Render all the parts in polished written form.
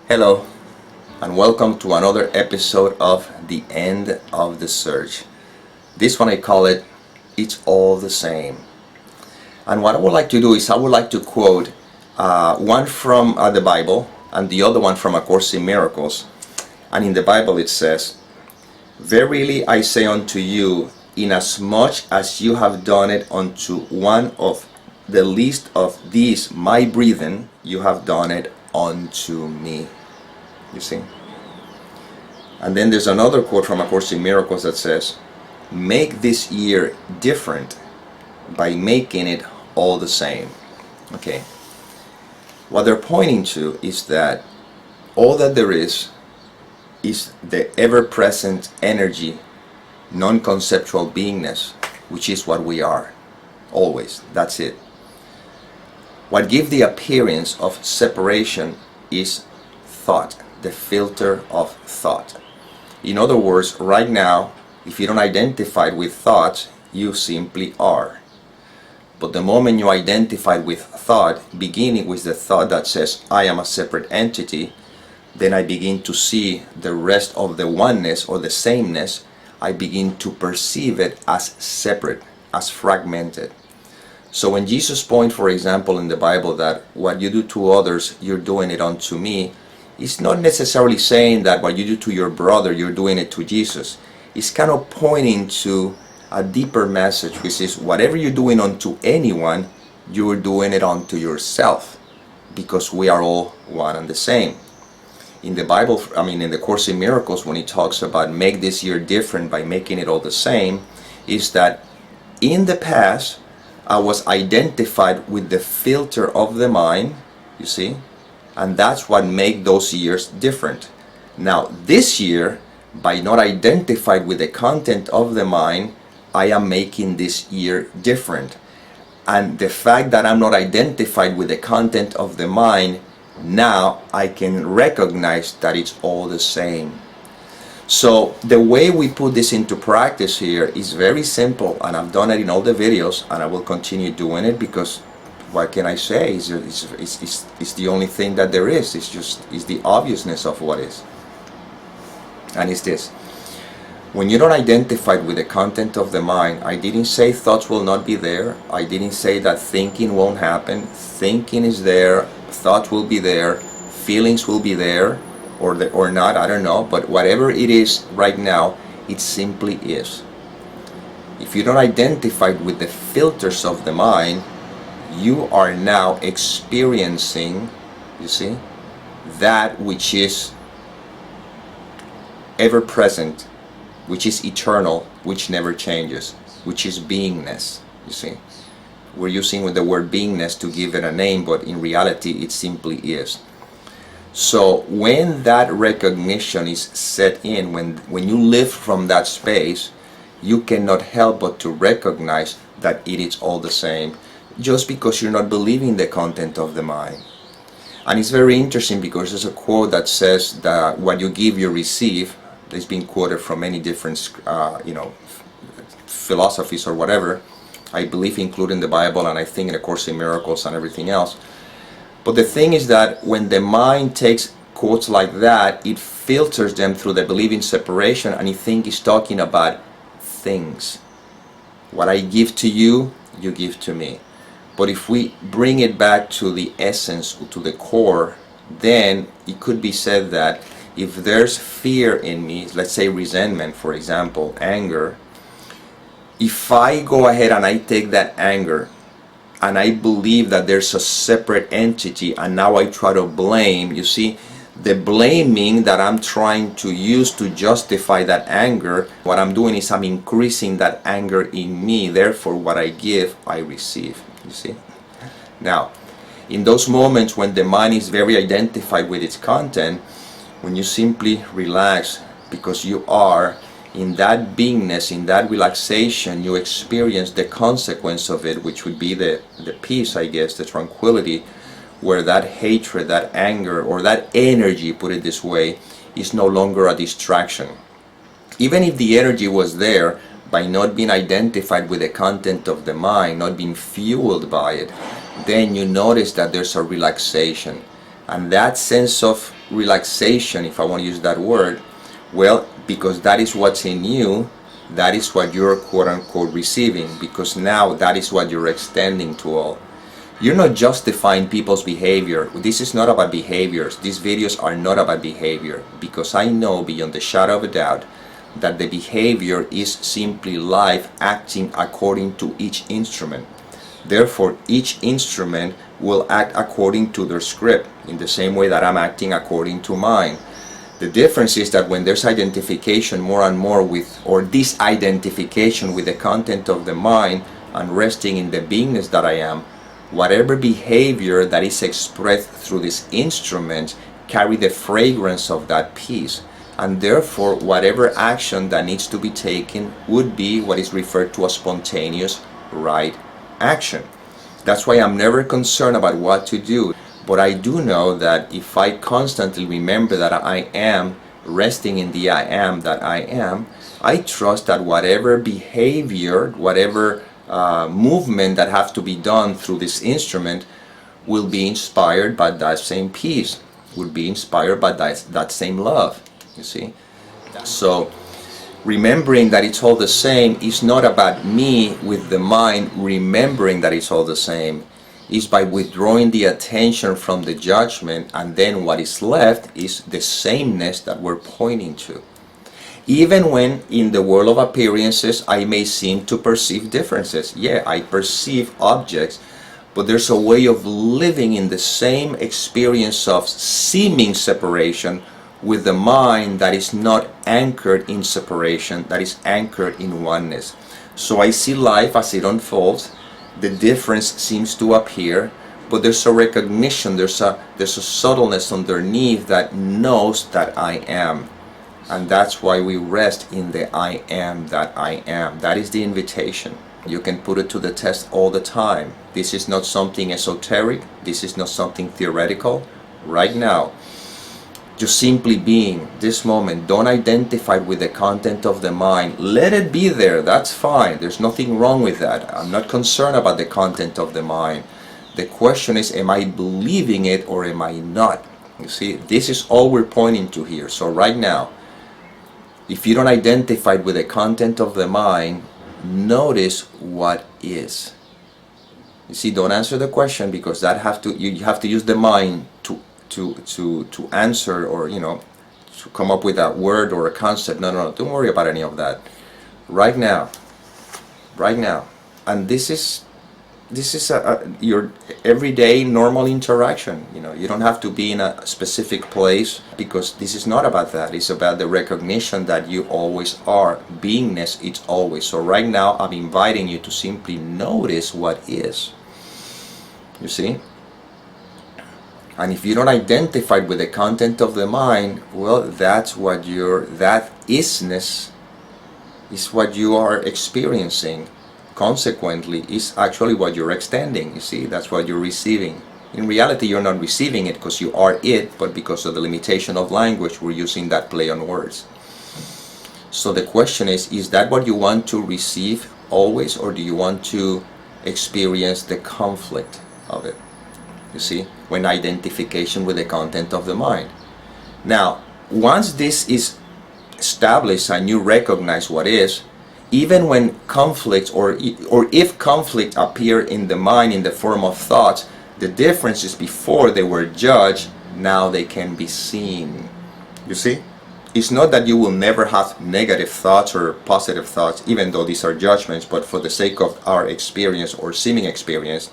Hello, and welcome to another episode of The End of the Search. This one I call it, It's All the Same. And what I would like to do is I would like to quote one from the Bible and the other one from A Course in Miracles. And in the Bible it says, "Verily I say unto you, inasmuch as you have done it unto one of the least of these my brethren, you have done it unto me." You see? And then there's another quote from A Course in Miracles that says, "Make this year different by making it all the same." Okay. What they're pointing to is that all that there is the ever-present energy, non-conceptual beingness, which is what we are. Always. That's it. What gives the appearance of separation is thought, the filter of thought. In other words, right now, if you don't identify with thoughts, you simply are. But the moment you identify with thought, beginning with the thought that says, I am a separate entity, then I begin to see the rest of the oneness or the sameness. I begin to perceive it as separate, as fragmented. So when Jesus points, for example, in the Bible that what you do to others, you're doing it unto me, it's not necessarily saying that what you do to your brother, you're doing it to Jesus. It's kind of pointing to a deeper message, which is whatever you're doing unto anyone, you're doing it unto yourself, because we are all one and the same. In the Bible, in the Course in Miracles, when he talks about make this year different by making it all the same, is that in the past, I was identified with the filter of the mind, you see, and that's what made those years different. Now, this year, by not identified with the content of the mind, I am making this year different. And the fact that I'm not identified with the content of the mind, now I can recognize that it's all the same. So the way we put this into practice here is very simple, and I've done it in all the videos, and I will continue doing it because what can I say? It's the only thing that there is. It's the obviousness of what is. And it's this. When you don't identify with the content of the mind, I didn't say thoughts will not be there. I didn't say that thinking won't happen. Thinking is there. Thoughts will be there. Feelings will be there. Or not, I don't know. But whatever it is right now, it simply is. If you don't identify with the filters of the mind, you are now experiencing, you see, that which is ever present, which is eternal, which never changes, which is beingness, you see. We're using the word beingness to give it a name, but in reality it simply is. So when that recognition is set in, when you live from that space, you cannot help but to recognize that it is all the same, just because you're not believing the content of the mind. And it's very interesting because there's a quote that says that what you give, you receive. It's been quoted from many different philosophies or whatever, I believe including the Bible, and I think in A Course in Miracles and everything else. But the thing is that when the mind takes quotes like that, it filters them through the belief in separation, and you think it's talking about things. What I give to you, you give to me. But if we bring it back to the essence, to the core, then it could be said that if there's fear in me, let's say resentment, for example, anger, if I go ahead and I take that anger and I believe that there's a separate entity, and now I try to blame, you see, the blaming that I'm trying to use to justify that anger, what I'm doing is I'm increasing that anger in me. Therefore, what I give, I receive. You see? Now, in those moments when the mind is very identified with its content, when you simply relax, because you are in that beingness, in that relaxation, you experience the consequence of it, which would be the peace, I guess, the tranquility, where that hatred, that anger, or that energy, put it this way, is no longer a distraction. Even if the energy was there, by not being identified with the content of the mind, not being fueled by it, then you notice that there's a relaxation. And that sense of relaxation, if I want to use that word, well, because that is what's in you, that is what you're quote unquote receiving, because now that is what you're extending to all. You're not justifying people's behavior. This is not about behaviors. These videos are not about behavior, because I know beyond the shadow of a doubt that the behavior is simply life acting according to each instrument. Therefore, each instrument will act according to their script, in the same way that I'm acting according to mine. The difference is that when there's identification more and more with, or disidentification with the content of the mind, and resting in the beingness that I am, whatever behavior that is expressed through this instrument carry the fragrance of that peace. And therefore, whatever action that needs to be taken would be what is referred to as spontaneous right action. That's why I'm never concerned about what to do. But I do know that if I constantly remember that I am, resting in the I am that I am, I trust that whatever behavior, whatever movement that has to be done through this instrument will be inspired by that same peace, will be inspired by that same love, you see. So remembering that it's all the same is not about me with the mind remembering that it's all the same. Is by withdrawing the attention from the judgment, and then what is left is the sameness that we're pointing to. Even when in the world of appearances I may seem to perceive differences. Yeah, I perceive objects, but there's a way of living in the same experience of seeming separation with the mind that is not anchored in separation, that is anchored in oneness. So I see life as it unfolds. The difference seems to appear, but there's a recognition, there's a subtleness underneath that knows that I am. And that's why we rest in the I am that I am. That is the invitation. You can put it to the test all the time. This is not something esoteric. This is not something theoretical. Right now, just simply being this moment, don't identify with the content of the mind. Let it be there, that's fine. There's nothing wrong with that. I'm not concerned about the content of the mind. The question is, am I believing it or am I not? You see, this is all we're pointing to here. So right now, if you don't identify with the content of the mind, notice what is. You see, don't answer the question, because that you have to use the mind to answer, or to come up with a word or a concept. No, don't worry about any of that. Right now, and this is your everyday normal interaction. You don't have to be in a specific place, because this is not about that. It's about the recognition that you always are. Beingness, it's always. So right now I'm inviting you to simply notice what is. You see? And if you don't identify with the content of the mind, well, that isness is what you are experiencing. Consequently, is actually what you're extending. You see, that's what you're receiving. In reality, you're not receiving it because you are it, but because of the limitation of language, we're using that play on words. So the question is that what you want to receive always, or do you want to experience the conflict of it? You see, when identification with the content of the mind. Now, once this is established and you recognize what is, even when conflict or if conflict appear in the mind in the form of thoughts, the difference is before they were judged, now they can be seen. You see? It's not that you will never have negative thoughts or positive thoughts, even though these are judgments, but for the sake of our experience or seeming experience,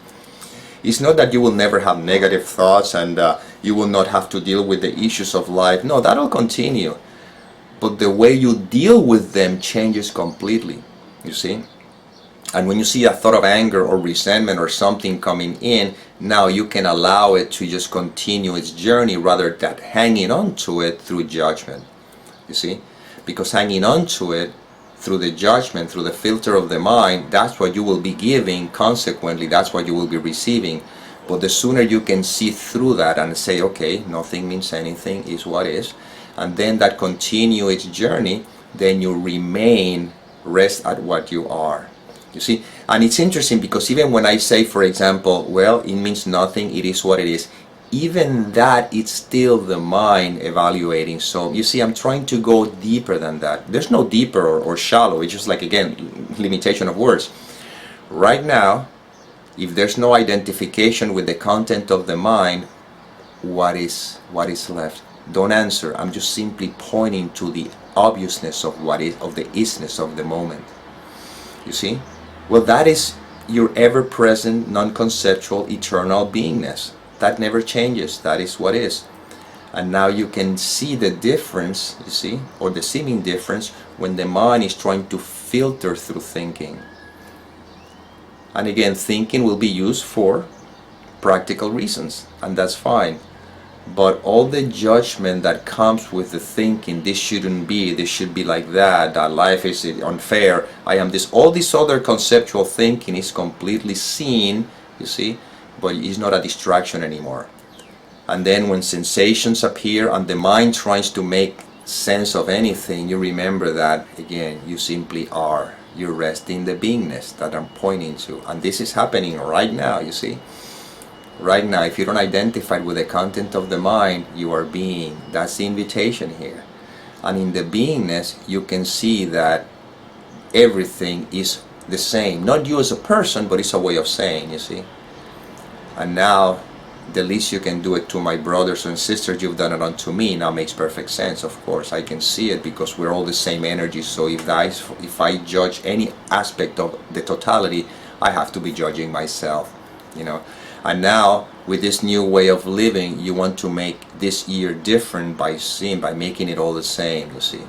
it's not that you will never have negative thoughts and you will not have to deal with the issues of life. No, that'll continue. But the way you deal with them changes completely, you see? And when you see a thought of anger or resentment or something coming in, now you can allow it to just continue its journey rather than hanging on to it through judgment, you see? Because hanging on to it through the judgment, through the filter of the mind, that's what you will be giving. Consequently, that's what you will be receiving. But the sooner you can see through that and say, okay, nothing means anything, is what is, and then that continue its journey, then you remain rest at what you are. You see? And it's interesting because even when I say, for example, well, it means nothing, it is what it is, even that, it's still the mind evaluating. So you see, I'm trying to go deeper than that. There's no deeper or shallow. It's just like, again, limitation of words. Right now, if there's no identification with the content of the mind, what is left? Don't answer. I'm just simply pointing to the obviousness of what is, of the isness of the moment. You see? Well, that is your ever-present, non-conceptual, eternal beingness. That never changes. That is what is. And now you can see the difference, you see, or the seeming difference, when the mind is trying to filter through thinking. And again, thinking will be used for practical reasons, and that's fine. But all the judgment that comes with the thinking, this shouldn't be, this should be like that life is unfair, I am this, all this other conceptual thinking is completely seen, you see, but it's not a distraction anymore. And then when sensations appear and the mind tries to make sense of anything, you remember that, again, you simply are. You rest in the beingness that I'm pointing to. And this is happening right now, you see. Right now, if you don't identify with the content of the mind, you are being. That's the invitation here. And in the beingness, you can see that everything is the same. Not you as a person, but it's a way of saying, you see. And now, the least you can do it to my brothers and sisters, you've done it unto me. Now makes perfect sense, of course. I can see it because we're all the same energy. So if I judge any aspect of the totality, I have to be judging myself, you know. And now, with this new way of living, you want to make this year different by making it all the same, you see.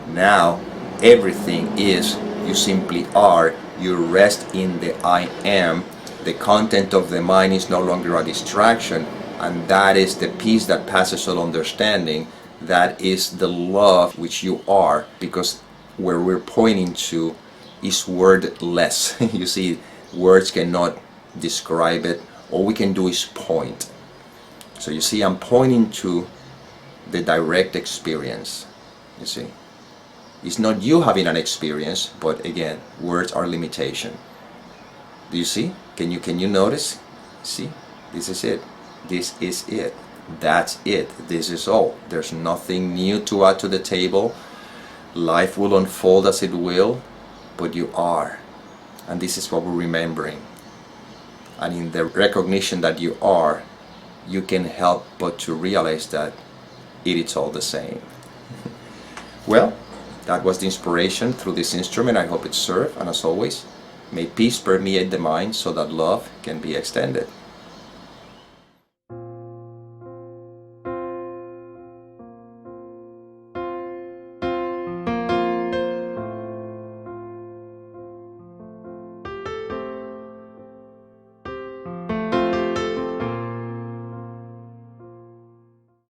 Now, everything is, you simply are, you rest in the I am. The content of the mind is no longer a distraction, and that is the peace that passes all understanding. That is the love which you are, because where we're pointing to is wordless. You see, words cannot describe it. All we can do is point. So you see, I'm pointing to the direct experience. You see, it's not you having an experience, but again, words are limitation. Do you see? Can you notice? See, this is it. This is it. That's it. This is all. There's nothing new to add to the table. Life will unfold as it will, but you are. And this is what we're remembering. And in the recognition that you are, you can help but to realize that it is all the same. Well, that was the inspiration through this instrument. I hope it served, and as always, may peace permeate the mind so that love can be extended.